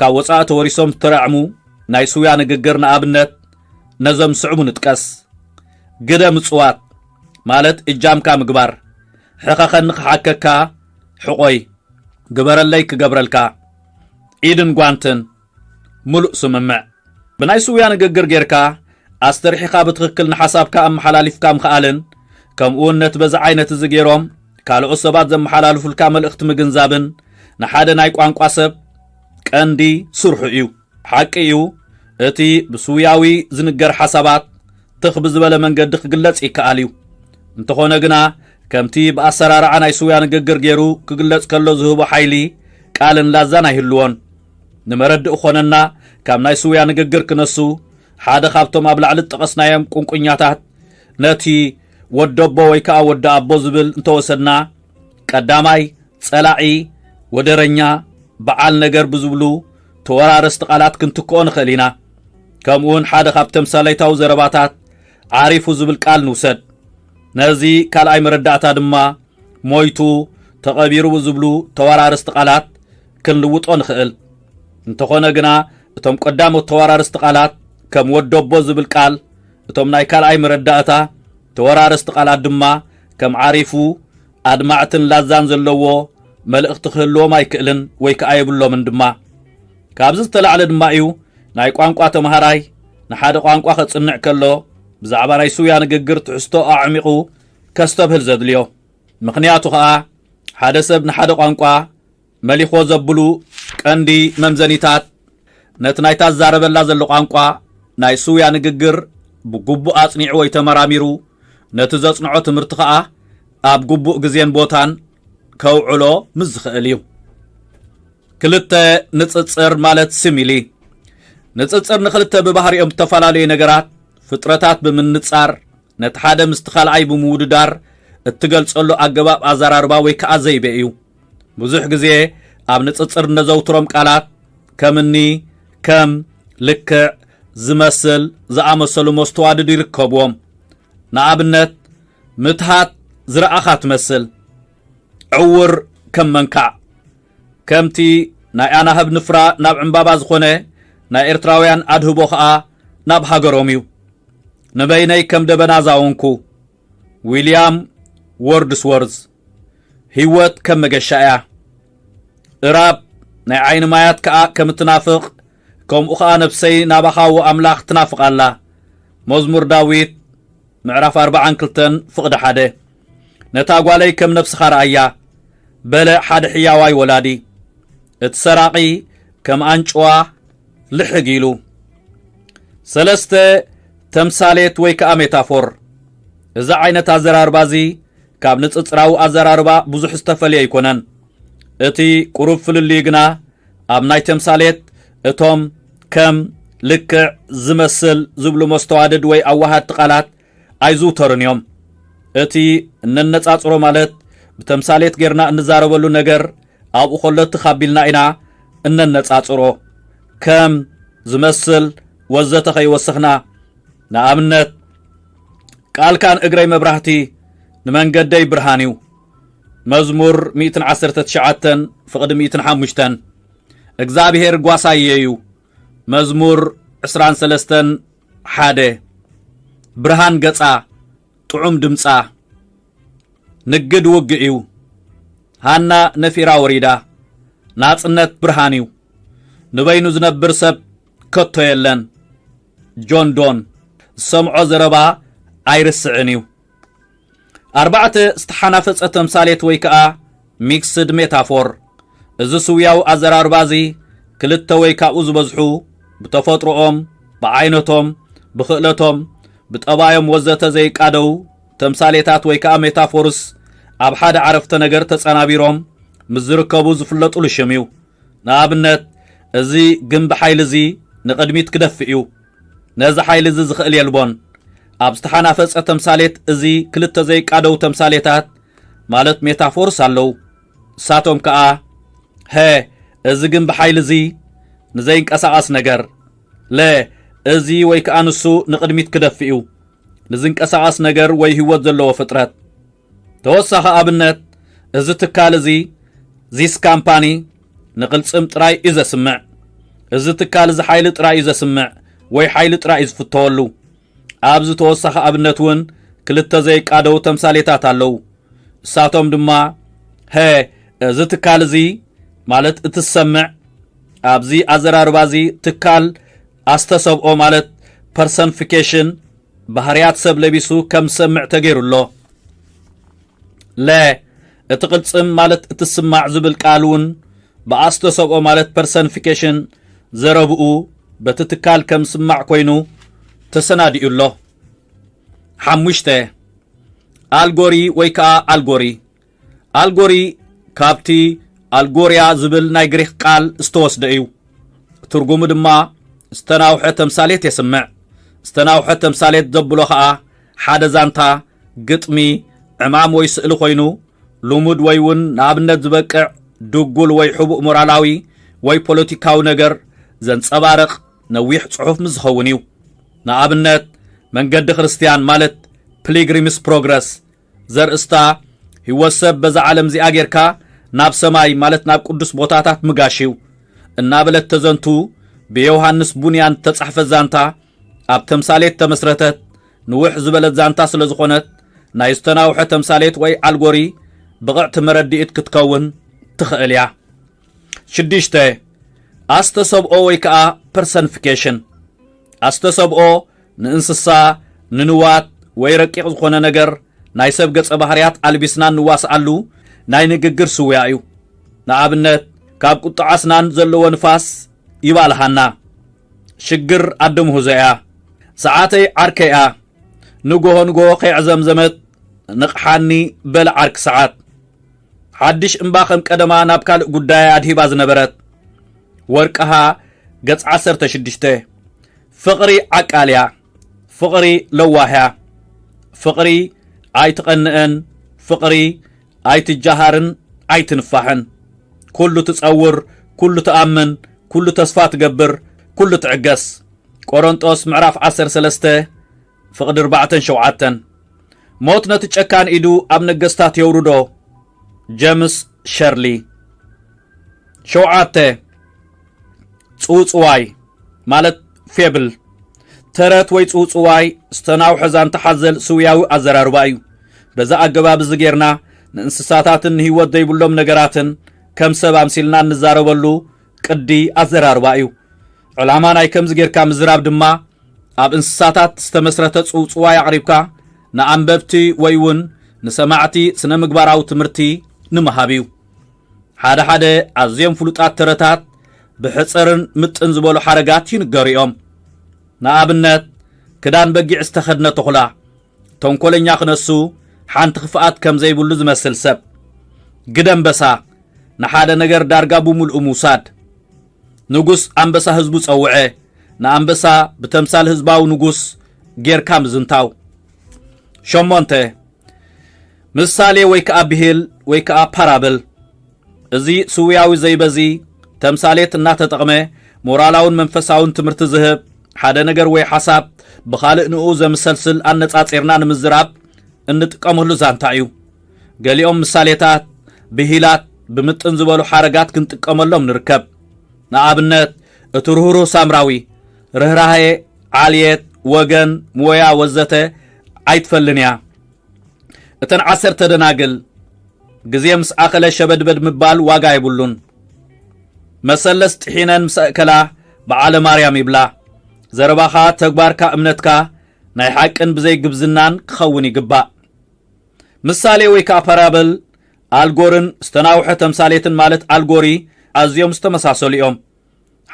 ካብ ወፃኢ ተወሪሶም ዝተራዕሙ ናይ ስውያ ንግግር ንኣብነት ነዘም ስዕቡ ንጥቀስ ግደ ምጽዋት ማለት እጃምካ ምግባር ሕኸኸኒ ክሓከካ ሕቆይ ግበረለይ ክገብረልካ ኢድን ጓንትን ሙሉእ ስምምዕ ብናይ ስውያ ንግግር ጌርካ ኣስተርሒኻ ብትኽክል ንሓሳብካ ኣመሓላሊፍካ ምኽኣልን ከምኡውን ነቲ በዚ ዓይነት እዚ ገይሮም ካልኦት ሰባት ዘመሓላልፉልካ መልእኽቲ ምግንዛብን ንሓደ ናይ ቋንቋ ሰብ ቀንዲ ስርሑ እዩ ሓቂ እዩ እቲ ብስውያዊ ዝንገር ሓሳባት ትኽ ብዝበለ መንገዲ ክግለጽ ይከኣል እዩ እንተኾነ ግና ከምቲ ብኣሰራርዓ ናይ ስውያ ንግግር ገይሩ ክግለጽ ከሎ ዝህቦ ሓይሊ ቃልን ላዛን ኣይህልዎን ንመረድእ ኾነና ካብ ናይ ስውያ ንግግር ክነሱ ሓደ ካብቶም ኣብ ላዕሊ ጠቐስናዮም ቁንቁኛታት ነቲ ወደቦ ወይ ከዓ ወዲ ኣቦ ዝብል እንተወሰድና ቀዳማይ ጸላዒ ወደረኛ በዓል ነገር ብዝብሉ ተወራረስቲ ቃላት ክንትክኦ ንኽእል ኢና ከምኡውን ሓደ ካብ ተምሳሌታዊ ዘረባታት ዓሪፉ ዝብል ቃል ንውሰድ ነዚ ካልኣይ መረዳእታ ድማ ሞይቱ ተቐቢሩ ዝብሉ ተወራረስቲ ቃላት ክንልውጦ ንኽእል እንተኾነ ግና እቶም ቀዳሞት ተወራረስቲ ቃላት ከም ወደቦ ዝብል ቃል እቶም ናይ ካልኣይ መረዳእታ ተወራረስቲ ቃላት ድማ ከም ዓሪፉ ኣድማዕትን ላዛን ዘለዎ መልእኽቲ ክህልዎም ኣይክእልን ወይ ከዓ የብሎምን ድማ ካብዚ ዝተላዕለ ድማ እዩ ናይ ቋንቋ ተምሃራይ ንሓደ ቋንቋ ኸጽንዕ ከሎ ብዛዕባ ናይ ስውያ ንግግር ትሕዝቶ ኣዕሚቑ ከስተብህል ዘድልዮ ምኽንያቱ ከዓ ሓደ ሰብ ንሓደ ቋንቋ መሊኾ ዘብሉ ቀንዲ መምዘኒታት ነትናይታ ዛረበላ ዘሎ ቋንቋ ናይ ሱያ ንግግር ብግቡእ አጽኒዑ ወይ ተመራሚሩ ነቲ ዘጽንዖ ትምህርቲ ከዓ ኣብ ግቡእ ግዜን ቦታን ከውዕሎ ምስ ዝኽእል እዩ ክልተ ንጽጽር ማለት ሲሚሊ ንጽጽር ንኽልተ ብባህሪኦም ተፈላለዩ ነገራት ፍጥረታት ብምንጻር ነቲ ሓደ ምስቲ ካልኣይ ብምውድዳር እትገልጸሉ ኣገባብ ኣዘራርባ ወይ ከዓ ዘይቤ እዩ ብዙሕ ግዜ ኣብ ንጽጽር ነዘውትሮም ቃላት ከምኒ ከም ልክዕ ዝመስል ዝኣመሰሉ መስተዋድድ ይርከብዎም ንኣብነት ምትሃት ዝረኣኻ ትመስል ዕውር ከም መንካዕ ከምቲ ናይ ኣናህብ ንፍራ ናብ ዕምባባ ዝኾነ ናይ ኤርትራውያን ኣድህቦ ከዓ ናብ ሃገሮም እዩ ንበይነይ ከም ደበና ዛወንኩ ዊልያም ወርድስወርዝ ህይወት ከም መገሻ እያ እራብ ናይ ዓይኒ ማያት ከዓ ከም እትናፍቕ ከምኡ ከዓ ነፍሰይ ናባኻዎ ኣምላኽ ትናፍቕ ኣላ መዝሙር ዳዊት ምዕራፍ 42 ፍቕዲ 1 ነታ ጓለይ ከም ነፍስኻ ረኣያ በለ ሓደ ሕያዋይ ወላዲ እቲ ሰራቒ ከም ኣንጭዋ ልሕግ ኢሉ ሰለስተ ተምሳሌት ወይ ከዓ ሜታፎር እዛ ዓይነት ኣዘራርባ እዚ ካብ ንጽጽራዊ ኣዘራርባ ብዙሕ ዝተፈልየ ኣይኮነን እቲ ቁሩብ ፍልልዩ ግና ኣብ ናይ ተምሳሌት እቶም ከም ልክዕ ዝመስል ዝብሉ መስተዋድድ ወይ ኣዋሃድቲ ቃላት ኣይዝውተሩን እዮም እቲ እነነጻጽሮ ማለት ብተምሳሌት ጌርና እንዛረበሉ ነገር ኣብኡ ኸሎ ተኻቢልና ኢና እነነጻጽሮ ከም ዝመስል ወዘተ ኸይወስኽና ንኣብነት ቃልካን እግረይ መብራህቲ ንመንገደይ ብርሃን እዩ መዝሙር 119 ፍቕዲ 105 እግዚአብሔር ጓሳየ እዩ መዝሙር 23 1 ብርሃን ገጻ ጥዑም ድምጻ ንግድ ውግእ እዩ ሃና ነፊራ ወሪዳ ናጽነት ብርሃን እዩ ንበይኑ ዝነብር ሰብ ከቶ የለን ጆን ዶን ሰምዖ ዘረባ ኣይርስዕን እዩ ኣርባዕተ ዝተሓናፈጸ ተምሳሌት ወይ ከዓ ሚክስድ ሜታፎር እዚ ስውያዊ ኣዘራርባ እዚ ክልተ ወይ ካብኡ ዝበዝሑ ብተፈጥሮኦም ብዓይነቶም ብኽእለቶም ብጠባዮም ወዘተ ዘይቃደው ተምሳሌታት ወይ ከዓ ሜታፎርስ ኣብ ሓደ ዓረፍተ ነገር ተጸናቢሮም ምስ ዝርከቡ ዝፍለጡሉ ሽም እዩ ንኣብነት እዚ ግንቢ ሓይሊ እዚ ንቕድሚት ክደፍእ እዩ ነዚ ሓይሊ እዚ ዝኽእል የልቦን ኣብ ዝተሓናፈጸ ተምሳሌት እዚ ክልተ ዘይቃደው ተምሳሌታት ማለት ሜታፎርስ ኣለው እሳቶም ከዓ እዚ ግንቢ ሓይሊ እዚ ንዘይንቀሳቐስ ነገር እዚ ወይ ከዓ ንሱ ንቕድሚት ክደፍእ እዩ ንዝንቀሳቐስ ነገር ወይ ህይወት ዘለዎ ፍጥረት ተወሳኺ ኣብነት እዚ ትካል እዚ ዚስ ካምፓኒ ንቕልጽም ጥራይ እዩ ዘስምዕ እዚ ትካል እዚ ሓይሊ ጥራይ እዩ ዘስምዕ ወይ ሓይሊ ጥራይ እዩ ዝፍተወሉ ኣብዚ ተወሳኺ ኣብነት እውን ክልተ ዘይቃደው ተምሳሌታት ኣለው እሳቶም ድማ እዚ ትካል እዚ ማለት እትሰምዕ ኣብዚ ኣዘራርባ እዚ ትካል ኣስተሰብኦ ማለት ፐርሰንፊኬሽን ባህርያት ሰብ ለቢሱ ከም ሰምዕ ተገይሩሎ እቲ ቅልጽም ማለት እትስማዕ ዝብል ቃል እውን ብኣስተሰብኦ ማለት ፐርሰንፊኬሽን ዘረብኡ በቲ ትካል ከም ስማዕ ኮይኑ ተሰናዲኡሎ 5 ኣልጎሪ ወይ ከዓ ኣልጎሪ ካብቲ ኣልጎሪያ ዝብል ናይ ግሪክ ቃል ዝተወስደ እዩ ትርጉሙ ድማ ዝተናውሐ ተምሳሌት የስምዕ ዝተናውሐ ተምሳሌት ዘብሎ ከዓ ሓደ ዛንታ ግጥሚ ዕማም ወይ ስእሊ ኮይኑ ልሙድ ወይ እውን ንኣብነት ዝበቅዕ ድጉል ወይ ሕቡእ ሞራላዊ ወይ ፖለቲካዊ ነገር ዘንጸባርቕ ነዊሕ ጽሑፍ ምስ ዝኸውን እዩ ንኣብነት መንገዲ ክርስቲያን ማለት ፒልግሪምስ ፕሮግረስ ዘርእስታ ህይወት ሰብ በዛ ዓለም እዚኣ ጌርካ ናብ ሰማይ ማለት ናብ ቅዱስ ቦታታት ምጋሽ እዩ እናበለት ተዘንቱ ብዮሃንስ ቡንያን ተጻሕፈ ዛንታ ኣብ ተምሳሌት ተመስረተት ንውሕ ዝበለት ዛንታ ስለ ዝኾነት ናይ ዝተናውሐ ተምሳሌት ወይ ኣልጎሪ ብቕዕቲ መረዲኢት ክትከውን ትኽእል እያ 6 ኣስተሰብኦ ወይ ከዓ ፐርሰንፊኬሽን ኣስተሰብኦ ንእንስሳ ንንዋት ወይ ረቂቕ ዝኾነ ነገር ናይ ሰብ ገጸ ባህርያት ኣልቢስና ንዋስኣሉ ናይ ንግግር ስውያ እዩ ንኣብነት ካብ ቁጥዓ ኣስናን ዘለዎ ንፋስ ይባልሃና ሽግር ኣደም ሁዘያ ሰዓተይ ዓርከያ ንጎሆንጎ ከይዕዘምዘመት ንቕሓኒ በል ዓርክ ሰዓት ሓድሽ እምባ ከም ቀደማ ናብ ካልእ ጉዳይ ኣድሂባ ዝነበረት ወርቅሃ ገጽ 16 ፍቕሪ ዓቃልያ ፍቕሪ ለዋህያ ፍቕሪ ኣይትቐንአን ፍቕሪ ኣይትጃሃርን ኣይትንፋሕን ኩሉ ትጸውር ኩሉ ትኣምን ኩሉ ተስፋ ትገብር ኩሉ ትዕገስ ቆሮንጦስ ምዕራፍ 13 ፍቕዲ 4-7 ሞት ነቲ ጨካን ኢዱ ኣብ ነገስታት የውርዶ ጀምስ ሸርሊ 7 ጽውጽዋይ ማለት ፌብል ተረት ወይ ጽውጽዋይ ዝተናውሐ ዛንታ ሓዘል ስውያዊ ኣዘራርባ እዩ በዛ ኣገባብ እዚ ጌርና ንእንስሳታትን ህይወት ዘይብሎም ነገራትን ከም ሰብ ኣምሲልና እንዛረበሉ ቅዲ ኣዘራርባ እዩ ዕላማ ናይ ከምዚ ጌርካ ምዝራብ ድማ ኣብ እንስሳታት ዝተመስረተ ጽውጽዋይ ኣቕሪብካ ንኣንበብቲ ወይ እውን ንሰማዕቲ ስነ ምግባራዊ ትምህርቲ ንምሃብ እዩ ሓደ ሓደ ኣዝዮም ፍሉጣት ተረታት ብሕፅርን ምጥን ዝበሉ ሓረጋት ይንገሩ እዮም ንኣብነት ክዳን በጊዕ ዝተኸድነ ተኹላ ተንኰለኛ ክነሱ ሓንቲ ክፍኣት ከም ዘይብሉ ዝመስል ሰብ ግደንበሳ ንሓደ ነገር ዳርጋ ብምልኡ ምውሳድ ንጉስ ኣንበሳ ህዝቡ ጸውዐ ንኣንበሳ ብተምሳል ህዝባዊ ንጉስ ጌርካ ምዝንታው 8 ምሳሌ ወይ ከዓ ብሂል ወይ ከዓ ፓራብል እዚ ስውያዊ ዘይበዚ ተምሳሌት እናተጠቕመ ሞራላውን መንፈሳውን ትምህርቲ ዝህብ ሓደ ነገር ወይ ሓሳብ ብኻልእ ንኡ ዘመሰልስል ኣነጻጺርና ንምዝራብ እንጥቀመሉ ዛንታ እዩ ገሊኦም ምሳሌታት ብሂላት ብምጥን ዝበሉ ሓረጋት ክንጥቀመሎም ንርከብ ንኣብነት እቲ ርህሩህ ሳምራዊ ርህራሄ ዓልየት ወገን ሞያ ወዘተ ኣይትፈልን እያ እተን 10 ደናግል ግዜ ምስ ኣኸለ ሸበድበድ ምባል ዋጋ ይብሉን መሰለስ ጥሒነን ምስ ኣእከላ በዓለ ማርያም ይብላ ዘረባኻ ተግባርካ እምነትካ ናይ ሓቅን ብዘይ ግብዝናን ክኸውን ይግባእ ምሳሌ ወይ ከዓ ፓራብል ኣልጎርን ዝተናውሐ ተምሳሌትን ማለት ኣልጎሪ ኣዝዮም ዝተመሳሰሉ እዮም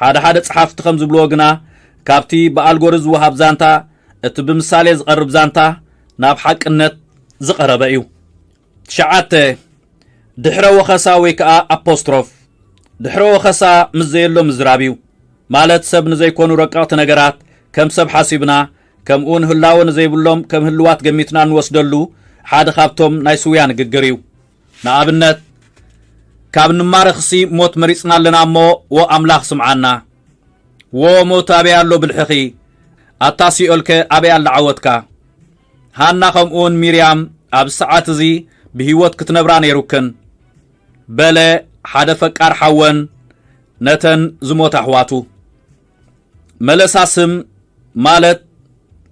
ሓደ ሓደ ጸሓፍቲ ከም ዝብልዎ ግና ካብቲ ብኣልጎሪ ዝወሃብ ዛንታ እቲ ብምሳሌ ዝቐርብ ዛንታ ናብ ሓቅነት ዝቐረበ እዩ 9 ድሕረ ወኸሳ ወይ ከዓ ኣፖስትሮፍ ድሕረ ወኸሳ ምስ ዘየሎ ምዝራብ እዩ ማለት ሰብ ንዘይኮኑ ረቃቕቲ ነገራት ከም ሰብ ሓሲብና ከምኡውን ህላወ ንዘይብሎም ከም ህልዋት ገሚትና ንወስደሉ ሓደ ካብቶም ናይ ስውያ ንግግር እዩ ንኣብነት ካብ ንማረኽሲ ሞት መሪፅና ኣለና እሞ ወ ኣምላኽ ስምዓና ወ ሞት ኣበይ ኣሎ ብልሕኺ ኣታ ሲኦልከ ኣበይ ኣላ ዓወትካ ሃና ከምኡውን ሚርያም ኣብ ሰዓት እዚ ብህይወት ክትነብራ ነይሩክን በለ ሓደ ፈቃር ሓወን ነተን ዝሞት ኣሕዋቱ መለሳስም ማለት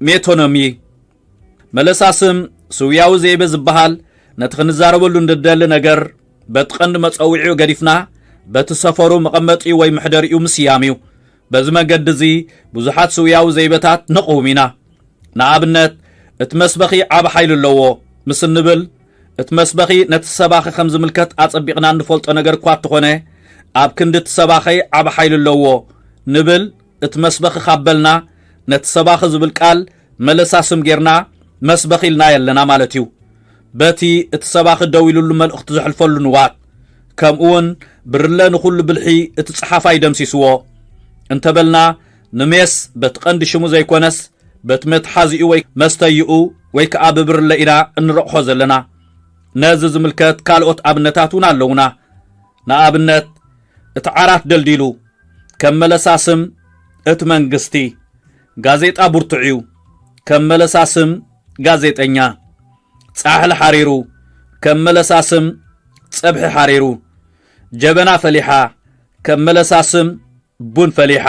ሜቶኖሚ መለሳስም ስውያዊ ዘይበ ዝበሃል ነቲ ክንዛረበሉ እንደደሊ ነገር በቲ ቀንዲ መፀዊዒኡ ገዲፍና በቲ ሰፈሩ መቐመጢ ወይ ምሕደሪኡ ምስያም እዩ በዚ መንገዲ እዚ ብዙሓት ስውያዊ ዘይበታት ንቕውም ኢና ንኣብነት እቲ መስበኺ ዓብ ሓይሊ ኣለዎ ምስ እንብል እቲ መስበኺ ነቲ ሰባኺ ከም ዝምልከት ኣጸቢቕና እንፈልጦ ነገር እኳ እንተኾነ ኣብ ክንዲ እቲ ሰባኺ ዓብ ሓይሊ ኣለዎ ንብል እቲ መስበኺ ካበልና ነቲ ሰባኺ ዝብል ቃል መለሳስም ጌርና መስበኺ ኢልና የለና ማለት እዩ በቲ እቲ ሰባኺ ደው ኢሉሉ መልእኽቲ ዘሕልፈሉ ንዋት ከምኡውን ብርለ ንኹሉ ብልሒ እቲ ጸሓፋይ ደምሲስዎ እንተበልና ንሜስ በቲ ቀንዲ ሽሙ ዘይኮነስ በቲ መትሓዚኡ ወይ መስተይኡ ወይ ከዓ ብብርለ ኢና እንረቕሖ ዘለና ነዚ ዝምልከት ካልኦት ኣብነታት እውን ኣለውና ንኣብነት እቲ ዓራት ደልዲሉ ከም መለሳስም እቲ መንግስቲ ጋዜጣ ቡርቱዕ እዩ ከም መለሳስም ጋዜጠኛ ጻሕሊ ሓሪሩ ከም መለሳስም ጸብሒ ሓሪሩ ጀበና ፈሊሓ ከም መለሳስም ቡን ፈሊሓ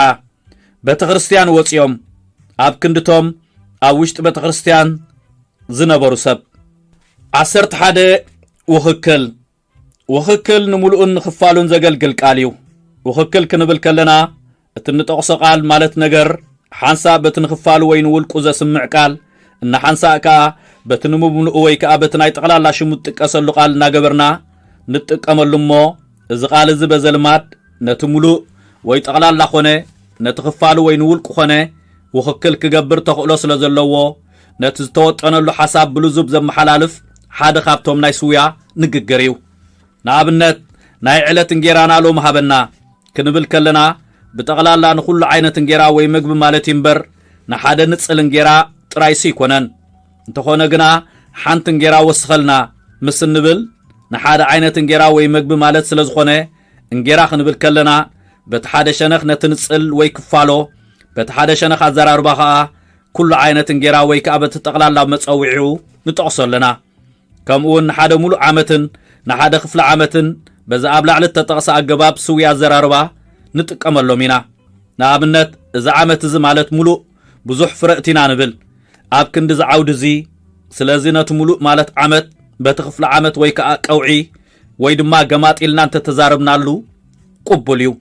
ቤተ ክርስቲያን ወፂኦም ኣብ ክንድቶም ኣብ ውሽጢ ቤተ ክርስቲያን ዝነበሩ ሰብ 11 ውኽክል ውኽክል ንምሉኡን ንኽፋሉን ዘገልግል ቃል እዩ ውኽክል ክንብል ከለና እቲ ንጠቕሶ ቃል ማለት ነገር ሓንሳብ በቲ ንኽፋሉ ወይ ንውልቁ ዘስምዕ ቃል እናሓንሳእ ከዓ በቲ ንምብንኡ ወይ ከዓ በቲ ናይ ጠቕላላ ሽሙ ዝጥቀሰሉ ቃል እናገበርና ንጥቀመሉ እሞ እዚ ቃል እዚ በዘልማድ ነቲ ሙሉእ ወይ ጠቕላላ ኾነ نتخفال وين ولق خنه وخكل كجبر تخلص لزلوا نتزتوت أنا له حساب بلوزب زم حلالف حد خابتهم ناي سويا نججريو نابنت ناي علة نجيرانا لو مهبنا كنبل كلنا بتغلال نخل عينة نجيرا ويمجب مالتين بر نحد نتسأل نجيرا ترايسي كونن انتخونا جنا حنت نجيرا وسخلنا مس النبل نحد عينة نجيرا ويمجب مالت سلزخونه نجيرا خنبل كلنا بتحد شنخ نتنسأل ويكفالو بتحد شنخ عزرار بخا كل عينة نجيرا ويكابت تغلال لا متصوعيو نتعصر لنا كم اون نحد ملو عامتن نحد خفل عامتن بزا أبلع للتتغسى الجباب سويا زراربا نتكمل له مينا نابنت إذا عامت إذا مالت ملو بزح فرقتنا نبل أبكن إذا عود زي سلازينة ملو مالت عامت بتخفل عامت ويكا قوعي ويدما جماعت إلنا أنت تزاربنا له قبوليو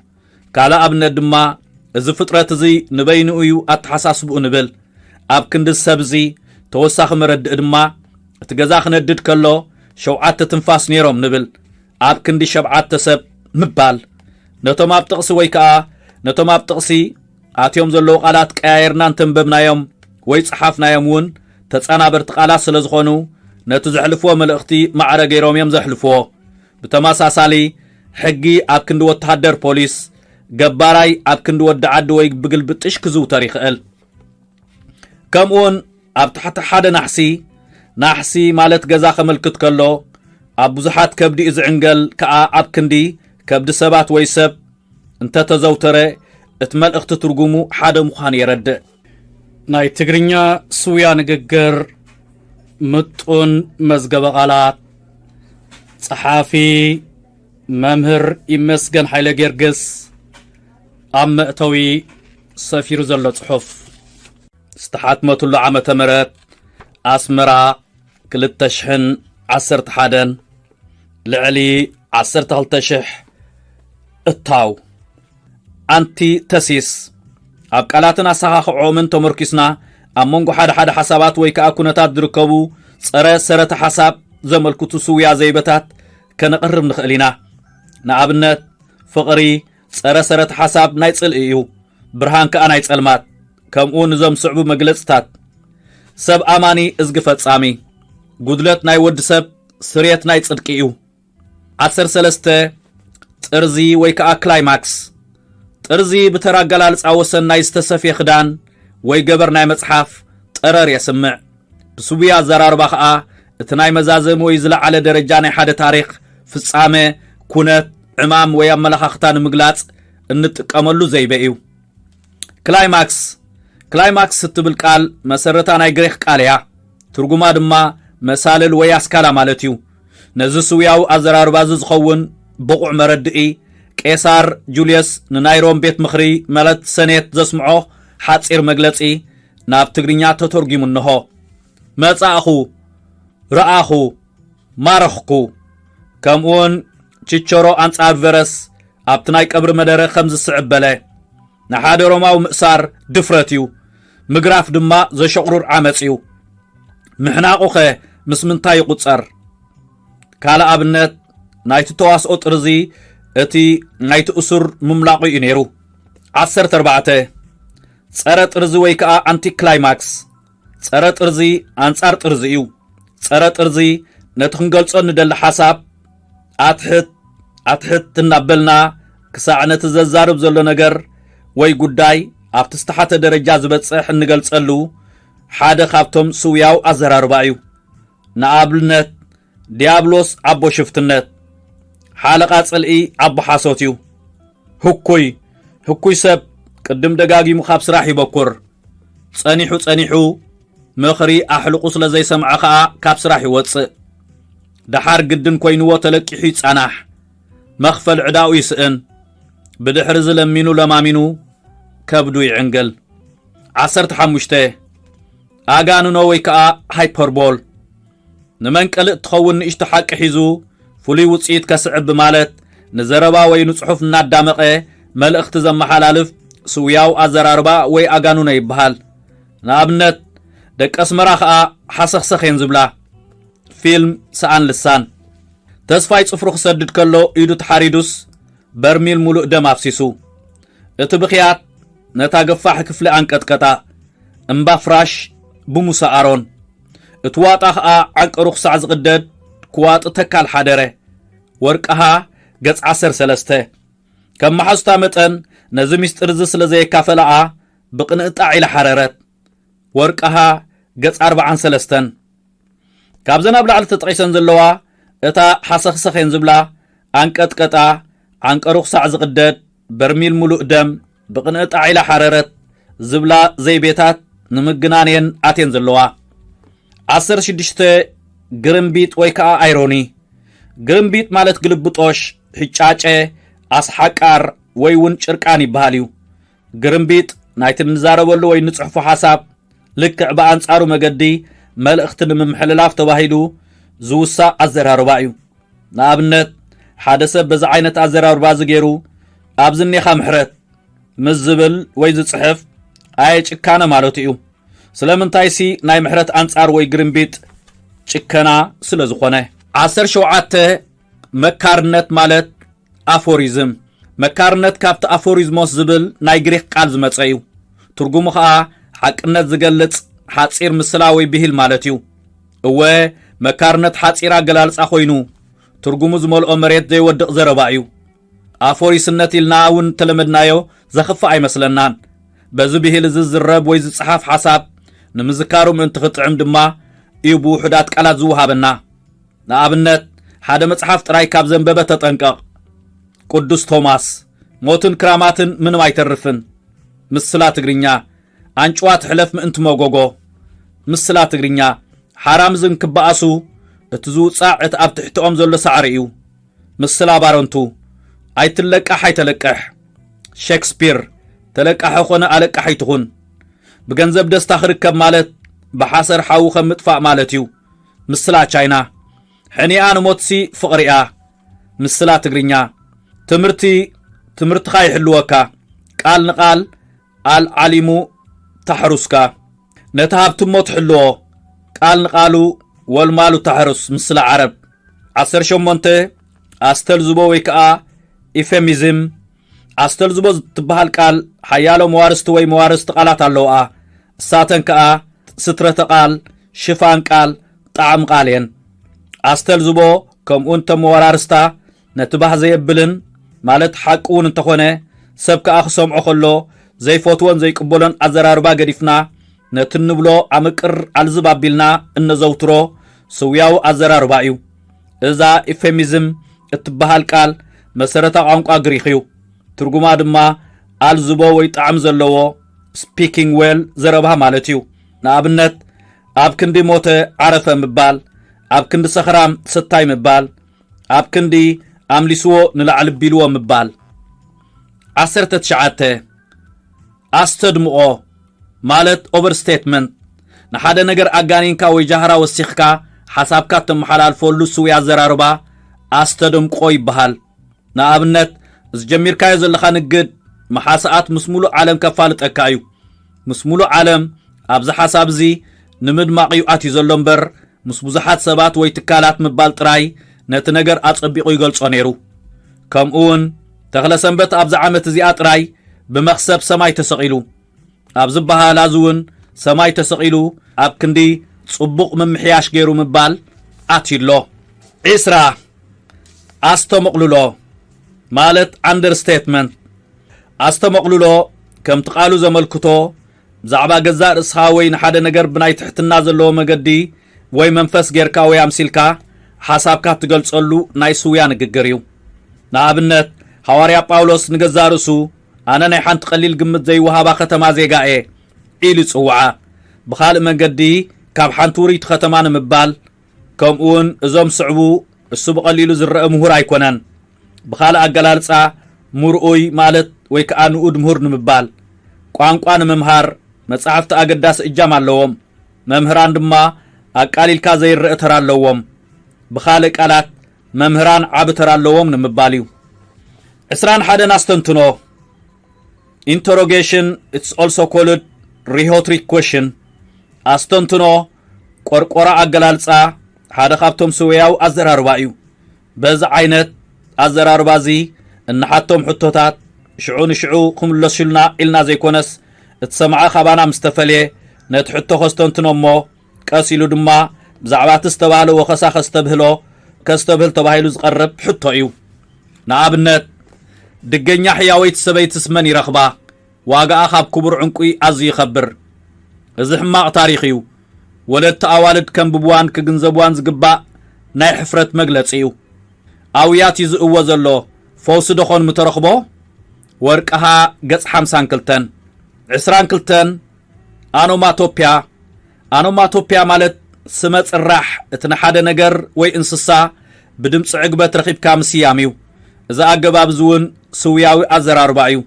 كالا أبنت دما إذا فترة زي نبين أيو أتحساس بو نبل أبكن إذا سبزي توساخ مرد دما تجزاخ ندد كله شوعات تنفاس نيروم نبل أبكن دي شبعات تسب مبال نتوما بتقسي ويكا نتوما بتقسي آتيوم زلو قالات كايرنا نتنببنا يوم ويتصحافنا يومون تتسانا برتقالات سلزخونو نتزحلفو ملأختي معرا غيروم يوم زحلفو بتماسا سالي حقي أبكن دو تهدر بوليس جباراي أبكن دو دعاد ويك بقل بتشكزو تاريخ ال كمون أبتحت حدا نحسي مالت جزاخ ملكت كله أبوزحات كبدي إذ عنقل كأ أبكندي كبد سبات ويسب انت تزوتره اتمل اخت ترجمو حدا مخان يرد ناي تجرينيا سويا نججر متون مزجب غلات صحافي ممهر يمسجن حيلا جرجس أم توي سفير زلة صحف استحات متول عام تمرات أسمرا كل التشحن 11 لعلي 13 التاو أنتي تسيس أبقالاتنا ساخاخ عومن تمركسنا أمونغو حد حسابات ويكا أكونتات دركبو سرة حساب زمل كتو سويا زيبتات كنقرب نخلينا نعبنت فقري سرة حساب نايتسل إيو برهان كأنا يتسلمات كمون نزم صعبو مجلستات سب أماني إزقفت سامي قدلت ناي ود سب سريت ناي تصدق إيو 13 ترزي ويكا كلايماكس ترزي بتراجلالس أوسن ناي استسفي خدان ويجبر ناي مصحف ترر يسمع بسوبيا زرار بخا اتناي مزازم ويزلع على درجاني حدا تاريخ في الصامة كونت عمام ويام ملخختان مقلات انتقاملو زي بقيو كلايماكس ستبل قال مسرتا ناي غريخ قاليا ترجما دما مسالل وياسكالا مالتيو نزسوياو أزرار بازز خون بقع مردئي كيسار جوليوس ننايروم بيت مخري ملت سنيت زسمعوه حاتسير مقلتي ناب تقرينيا تترقي منهو متاخو رآخو مارخكو كمون تشيشورو أنصار فيرس أبتناي قبر مدره 5 سعب بله نحاد روماو مأسار دفرتيو مقراف دما زي شقرور عامتيو محناقوخي مسمنتاي قصر كالا أبنت نايت تواس أطرزي اتي نايت أسر مملاقي إنيرو 14 صارت أرزي ويكا أنتي كلايماكس صارت أرزي أنصار أرزيو صارت أرزي نتخنقلصو ندل حساب أتحت تنبلنا كساعنة تززارب زلو نجر وي قداي أبتستحات درجة زبتصح نقلصلو حدا خابتم سوياو أزرار بايو نقابلنت ديابلوس عبو شفتنت حالقات صلئي عبو حاسوتيو هكوي سب قدم دقاقي مخاب سراحي بكر صنيحو مخري أحلقو سلا زي سمعخا كاب سراحي وطسئ دحار قدن كوينوو تلقحي صناح مخفل عداو يسئن بدحرز لمينو لمامينو كبدو يعنقل 15 أغانو نويكا هايبربول نمن قلق تخون اشتحاق حيزو فولي وصيت كسعب بمالت نزربا وينو صحف نادامقه ملእኽቲ ዘመሓላልፍ ስውያው ኣዘራርባ ወይ ኣጋኑነ ይበሃል ንኣብነት ደቂ ኣስመራ ከዓ ሓሰኽሰኽን ዝብላ ፊልም ሰኣን ልሳን ተስፋይ ጽፍሩ ክሰድድ ከሎ ኢዱ ተሓሪዱስ በርሚል ሙሉእ ደም ኣፍሲሱ እቲ ብኽያት نتا قفاح كفل أنكتكتا امبا فراش بموسى آرون اتواطاخ عنك رخص عزقدد كوات تكال حادره ورقها قص 13 كم حستا متن نزميست ارزس لزي كافلا بقنقطع الى حرارت ورقها قص 43 كابزنا بلعل تطعيسن زلوا اتا حسخسخين زبلا انقطقطا عنقروخ ساع زقدد برميل ملوء دم بقنقطع الى حرارت زبلا زي بيتات نمغنانين اتين زلوا 16 غرمبيت ويكا ايروني غرمبيت مالت قلبطوش حጫጨ أسحاقار ويون شركاني بهاليو غرمبيت نايت نزاربلو وي نصحفو حساب لك بانصارو مغدي ملእخت نمحللاف تباهيلو زوسا ازراربايو نابنت حادثه بز عينت ازراربا زغيرو ابزني خمحرت مزبل وي زصحف اي ጭካነ ማለትዩ ስለምንታይሲ ናይ ምሕረት አንጻር ወይ ግርምቢት ጭከና ስለዝኾነ 17 መካርነት ማለት አፎሪዝም መካርነት ካብቲ አፎሪዝሞስ ዝብል ናይ ግሪክ ቃል ዝመጸዩ ትርጉሙ ኸኣ ሓቅነት ዝገልጽ ሓጺር ምስላዊ ብሂል ማለትዩ እወ መካርነት ሓጺራ ገላልጻ ኮይኑ ትርጉሙ ዝመልኦ መሬት ዘይወድቕ ዘረባ እዩ አፎሪስነት ኢልና እውን ተለመድናዮ ዘኽፋ አይመስለናን በዚ ብሂል ዝዝረብ ወይ ዝጽሓፍ ሓሳብ ንምዝካሩ ምን ትኽጥዕም ድማ ኢቡ ሕዳት ቃላት ዝውሃበና ንኣብነት ሓደ መጽሓፍ ጥራይ ካብ ዘንበበ ተጠንቀቕ ቅዱስ ቶማስ ሞትን ክራማትን ምንም አይተርፍን ምስላ ትግርኛ አንጫዋት ሕለፍ ምእንት መጎጎ ምስላ ትግርኛ ሓራም ዝን ክባኣሱ እትዝውጻዕ እቲ ኣብ ትሕትኦም ዘሎ ሳዕሪ እዩ ምስላ ባረንቱ ኣይትለቃሕ ኣይተለቀሕ ሼክስፒር ተለቃሕ ኾነ ኣለቃሕ ይትኹን ብገንዘብ ደስታ ክርከብ ማለት بحسر حاو خمطفاء مالتيو مسلا چاينا حنيان موتسي فقريا مسلا تغرينيا تمرت خاي حلوكا قال نقال العليمو تحرسكا نتهاب تموت حلو قال نقالو والمالو تحرس مسلا عرب 18 استلزبو ويكا إفيميزم استلزبو تبهال قال حيالو موارست وي موارست قالات اللوآ ساتن كا سترة قال شفان قال طعم قالين استلزبو كم انت موارستا نتبه زي بلن مالت حقون انتخونه سبك اخصم عخلو زي فوتون زي قبولن ازراربا قريفنا نتنبلو عمقر الزبابيلنا انزوترو سوياو ازراربايو إذا إفيميزم اتبهال قال مسرتا عنقا غريخيو ترجمة دما الزبو ويطعم زلوو speaking well زربها مالتيو نابنت اب كندي موته عرفه مبال اب كند سخرام ستاي مبال اب كندي امليسو نلعل بيلو مبال 19 استدمو مالت overstatement نحاده نجر اغانينكا وي جهرا وسيخكا حسابكا تمحلال فولو سويا زراربا استدم قوي بحال نابنت زجمير كاي زلخا نقد محاسات مسمولو عالم كفالت اكايو مسمولو عالم ابز حساب زي نمد ماقيو اتي زلنبر مسبوزحات سبات وي تكالات مبال تراي نت نجر اصبيقو يغلصو نيرو كم اون تخلا سنبت ابز عامت زي اتراي بمخسب سماي تسقيلو ابز بهالازون سماي تسقيلو اب كندي صبوق ممحياش غيرو مبال اتيلو اسرا استمقللو مالت understatement استمقللو كم تقالو زملكتو زعبا جزار اسخاوي نحد نجر بناي تحتنا زلو مقدي وي منفس غيركا وي امسيلكا حسابكا تقلصلو ناي سويا نغغريو نابنت حواريا باولوس نغزارسو انا ناي حنت قليل قمت زي وهابا ختما زيغاي إلي صوعا بخالق مقدي كاب حنتوري تختمان مبال كم اون ازوم صعبو السبق قليلو زرق مهور ايكونان بخالق اقلالصا مرؤوي مالت ويكا نقود مهور نمبال قوانقوان ممهار مصحفت اقداس اجام اللوم ممهران دما اقاليل كازي الرئتر اللوم بخالق قالات ممهران عبتر اللوم نمباليو اسران حدا ناستنتنو interrogation it's also called rhetoric question استنتنو قرقرا اقلالصا حدا خابتم سوياو ازراربايو بز عينت ازراربازي ان حتم حتوتات شعون شعو كملس شلنا إلنا زي كونس اتسمع خبانا مستفلي نتحطو خستنتنو مو كاسيلو دما بزعبات استبالو وخساخ استبهلو كاستبهل تباهيلو زقرب حطو ايو نعابنت دقنيا حياويت سبيت اسمن يرخبا واقا اخاب كبر عنقوي عزي يخبر ازح ماق تاريخيو ولد اوالد كم ببوان كجنزبوان زقبا ناي حفرت مقلت ايو اويات يزقوا زلو فوس دخون مترخبو ورقها قص 50 كلتن 20 كلتن انوماتوبيا مالت سمت الراح اتنحاده نجر وي انسسا بدمص عقبه رخيبكا مسياميو اذا اجباب زون سوياوي ازراربايو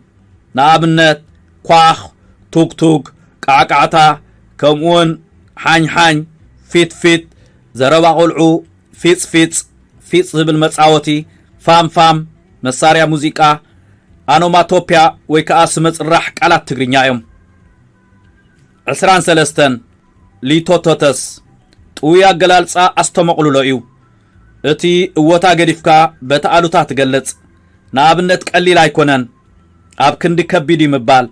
نابنت كواخ توك قعقعتا كمون حان فيت زربا قلعو فيت زبل مصاوتي فام مساريا موزيكا انوماتوبيا وي كا سمت الراح قالات تግርኛ يوم 23 ሊቶቶተስ ጥውያ ገላልጻ አስተመቅሉሎ እዩ እቲ እወታ ገዲፍካ በተአሉታ ትገለጽ ናብነት ቀሊል አይኮነን አብ ክንዲ ከቢድ ይምባል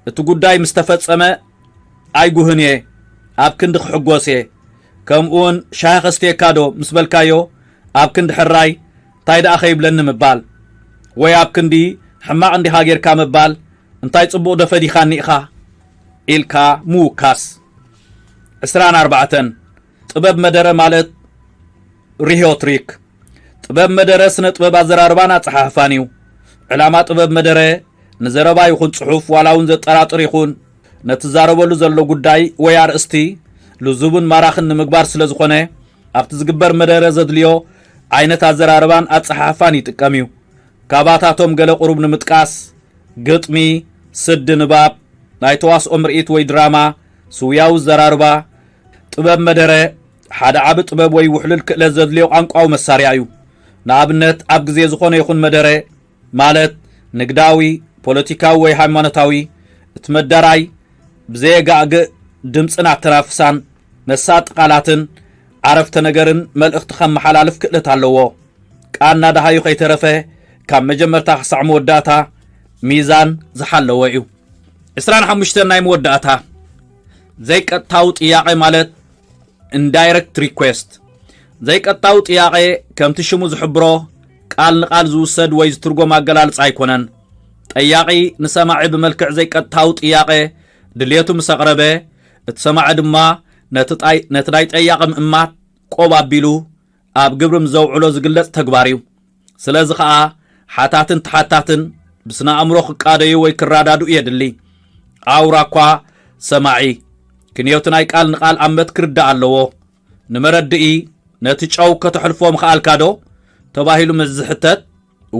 እቲ ጉዳይ ምስተፈጸመ አይጉህኔ አብ ክንዲ xጎሴ ከምኡን ሻኸስቴ ካዶ ምስበልካዮ አብ ክንዲ ሕራይ ታይዳ ኸይብለን ምባል ወይ አብ ክንዲ ሕማቅ እንዲ ሃገርካ ምባል እንታይ ጽቡቕ ደፈዲኻኒ ኢኻ ኢልካ ሙካስ 24 ጥበብ መደረ ማለት ሪሆትሪክ ጥበብ መደረ ስነ ጥበብ አዘራርባና ጸሐፋኒው ዕላማ ጥበብ መደረ ንዘረባ ይኹን ጽሑፍ ዋላውን ዘጠራጥር ይኹን ነትዛረበሉ ዘሎ ጉዳይ ወይ አርእስቲ ልዙቡን ማራኽን ንምግባር ስለዝኾነ ኣብቲ ዝግበር መደረ ዘድልዮ ዓይነት አዘራርባን አጸሐፋን ይጥቀሚው ካባታቶም ገለ ቁሩብ ንምጥቃስ ግጥሚ ስድ ንባብ ናይ ተዋስኦ ምርኢት ወይ ድራማ ስውያው ዘራርባ ጥበብ መደረ ሓደ ዓብ ጥበብ ወይ ውሕልል ክእለት ዘድልዮ ቋንቋው መሳርያ እዩ ንኣብነት ኣብ ግዜ ዝኾነ ይኹን መደረ ማለት ንግዳዊ ፖለቲካዊ ወይ ሃይማኖታዊ እትመደራይ ብዘየጋግእ ድምፅን ኣተናፍሳን መሳጥ ቃላትን ዓረፍተ ነገርን መልእኽቲ ከመሓላልፍ ክእለት ኣለዎ ቃና ደሃዩ ከይተረፈ ካብ መጀመርታ ክሳዕ መወዳእታ ሚዛን ዝሓለዎ እዩ 25 ናይ መወዳእታ ዘይቀጣው ጥያቄ ማለት indirect request ዘይቀጣው ጥያቄ ከምቲ ሽሙ ዝሕብሮ ቃል ንቃል ዝውሰድ ወይ ዝትርጎም አገላልጽ አይኮነን ጠያቂ ንሰማዒ በመልክዕ ዘይቀጣው ጥያቄ ድልየቱ መሰቅረበ እትሰማዕ ድማ ነትዳይ ጠያቂ ምእማት ቆብ አቢሉ ኣብ ግብርም ዘውዕሎ ዝግለጽ ተግባሪው ስለዚ ከዓ ሓታትን ተሓታትን ብስና አእምሮ ክቃደዩ ወይ ክራዳዱ የድሊ አውራኳ ሰማዒ ክንየውትናይ ቃል ንቃል አመት ክርዳ ኣለዎ ንመረድኢ ነቲ ጨው ከተሕልፎም ከአልካዶ ተባሂሉ መዝሕተት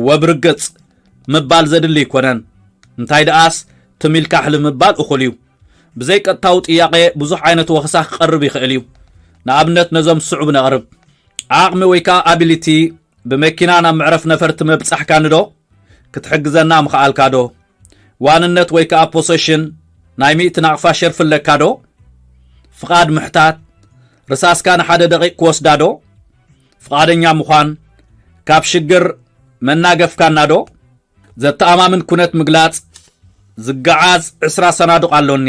ወብርገጽ ምባል ዘድሊ ይኮነን እንታይ ደኣስ ትሚልካ ሕልፍ ምባል እኹልዩ ብዘይቀጣው ጥያቄ ብዙሕ ዓይነት ወኽሳኽ ክቐርብ ይኽእል እዩ ንኣብነት ነዞም ስዑብ ነቕርብ ዓቕሚ ወይካ አቢሊቲ ብመኪና ናብ ምዕረፍ ነፈርቲ መብጻሕካ ንዶ ክትሕግዘና ምኽኣልካዶ ዋንነት ወይካ ፖሴሽን ናይ ሚእቲ ናቕፋ ሸርፍለካዶ ፍቃድ ምሕታት ርሳስካ ንሓደ ደቂቕ ክወስዳዶ ፍቃደኛ ምዃን ካብ ሽግር መናገፍካናዶ ዘተኣማምን ኩነት ምግላጽ ዝገዓዝ 20 ሰናዱቕ ኣሎኒ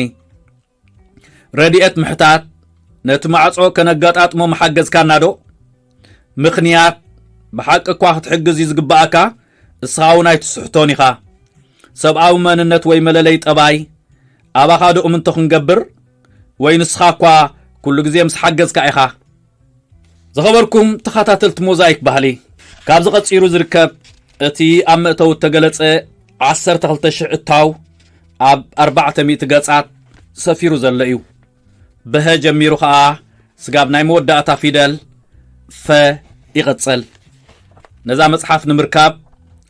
ረድኤት ምሕታት ነቲ ማዕጾ ከነጋጣጥሞ መሓገዝካናዶ ምኽንያት ብሓቂ እኳ ክትሕግዝ ዝግባኣካ እስኻው ናይ ትስሕቶን ኢኻ ሰብኣዊ መንነት ወይ መለለይ ጠባይ ኣባኻዶ እምንቶ ክንገብር ወይ ንስኻ እኳ ኩሉ ግዜ ምስ ሓገዝካ ኢኻ ዝኸበርኩም ተኸታተልቲ ሞዛይክ ባህሊ ካብ ዝቐፂሩ ዝርከብ እቲ ኣብ ምእተው ተገለጸ 12,000 እታው ኣብ 400 ገጻት ሰፊሩ ዘሎ እዩ በህ ጀሚሩ ከዓ ስጋብ ናይ መወዳእታ ፊደል ፈ ይቕጽል ነዛ መጽሓፍ ንምርካብ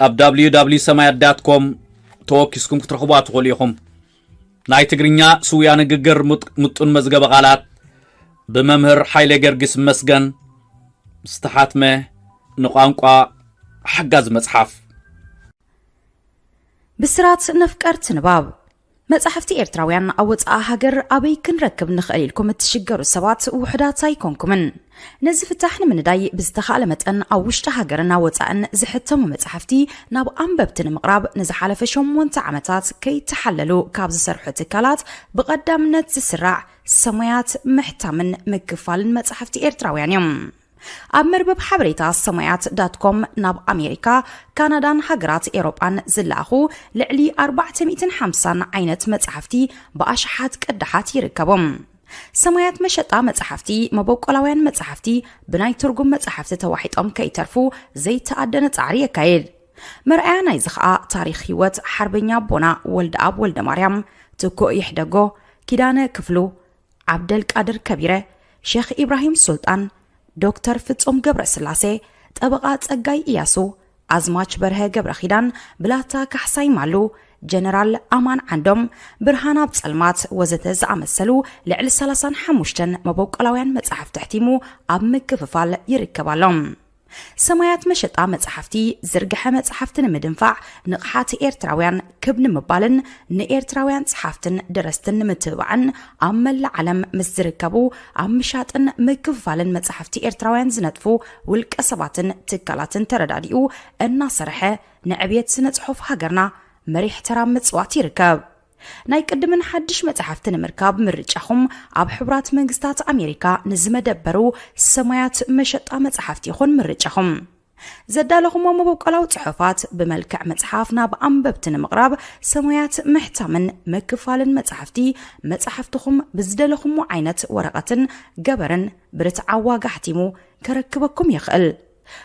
ኣብ www.ሰማያት.com ተወኪስኩም ክትረኽቧ ትኽእሉ ኢኹም ናይ ትግርኛ ስውያ ንግግር ምጡን መዝገበ ቃላት በመምህር ኃይሌ ገርግስ መስገን استحاتመ ንቋንቋ حጋዝ መጽሐፍ ብስራት ነፍቀርት ንባብ مصحفتي إرتراويان أوت هاجر أبي كنركب نخليلكم تشجروا السبات وحدات سايكونكمن نزف التحن من داي بزتخالمت أن أوشت هاجرنا وتأن زحتم مصحفتي ناب أنببتن مقرب نزحال فشم وانتعمتات كي تحللوا كابز سرح تكالات بقدام نتسرع سميات محتمن مكفال مصحفتي إرتراويان يوم أمربب حبريتا سميات.com ناب أمريكا كندا هاجرات إيروبان زلاخو لعلي 450 عينت مصحفتي بأشحات قدحات يركبهم سميات مشطا مصحفتي مبوقلاوያን مصحفتي بناي ترجم مصحفت توحيطم كيترفو زي تأدن تعري يكايد مرأي ناي زخا تاريخ هيوت حربኛ بونا ولد أب ولد مريم تكو يحدغو كيدانه كفلو عبد القادر كبيره شيخ إبراهيم سلطان دكتور فتصوم قبر سلاسي طبقات أجاي إياسو أزماش بره قبر خيدان بلاتا كحساي مالو جنرال أمان عندهم برهانا بسلمات وزتز عمسلو لعل سلاسان حموشتن مبوقلاوያን مصحف تحتيمو أب مكففال يركبالهم سمايات مشطا مصحفتي زرجحه مصحفتن مدنفع نقحات إيرتراوያን كبن مبالن نإيرتراوያን صحفتن درستن متبعن أمل علم مزركبو أمشاتن مكففالن مصحفتي إيرتراوያን زنطفو والكسباتن تكالاتن ترداديو الناصرحه نعبيت سنصحف هاجرنا مريح ترام مصوات يركب ناي قدمن حدش مصحفتن مركاب مرچخم اب حبرات منግስታት أمريكا نزمدبرو سمايات مشطا مصحفتي يخون مرچخم زدالهم مبوقلاو صحفات بملكع مصحفنا بأنببتن مقرب سمايات محتمن مكفالن مصحفتي مصحفتكم بزدلكم عينت ورقتن جبرن برتعوا حتيمو كركبكم يخل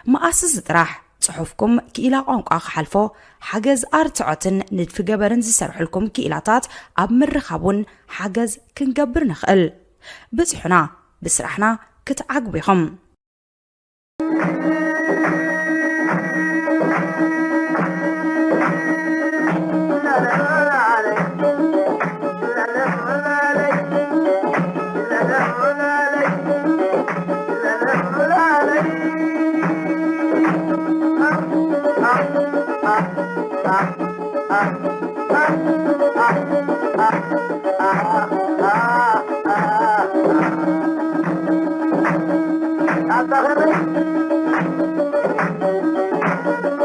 ما اسس طرح صحفكم كإلا قنقا حلفو حجز أرتعتن ندف جبرن زسرح لكم كإلاتات أب مرخبون حجز كنجبر نخل بزحنا بسرحنا كتعقبهم